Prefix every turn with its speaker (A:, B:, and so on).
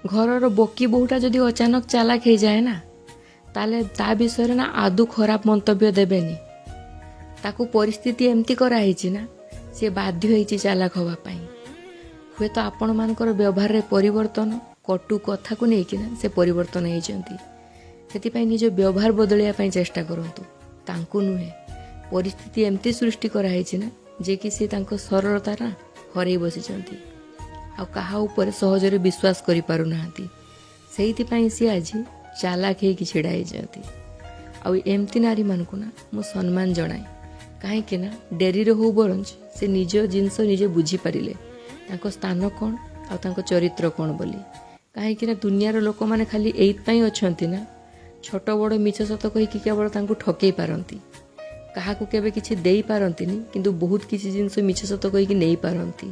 A: घरर बोकी बोहूटा जदि अचानक चालाक हो जाए ना ताले ता विषय ना आदु खराब मंतव्य देबेनी। ताकू परिस्थिति एमती कराई ना सी बाध्य होइछि चालाक हवा पाई। हुए तो आपण मानकर व्यवहार रे परिवर्तन कटु कथा को लेकिन से परिवर्तन होइछंती। सेतिपाई निज व्यवहार बदलिया पाई चेष्टा करंतु, तांकू नुहे। परिस्थिति एमती सृष्टि कराई ना जे कि सी तांको सरलता ना हरई बसिचंती आ कहा ऊपर सहजरे विश्वास करि पारु नांती। सेहितिपाई सी आज चालाक हेकि छिड़ा होइछंती। आ एमती नारी मानकु ना मु सम्मान जणाए कहीं ना डेरी हो बरंच से निज जिनस निजे बुझी पारिले तांको स्थान कौन आ तांको चरित्र कौन बोली। कहीं ना दुनियार लोक माने खाली एइतपाई अछंती ना छोट बड़ मिछ सत कहीकि केवल तांको ठकई पारंती, काहाकू केबे किछि देई पारंतीनी, किंतु बहुत किछि जिनस मिछ सत कहीकि नेई पारंती।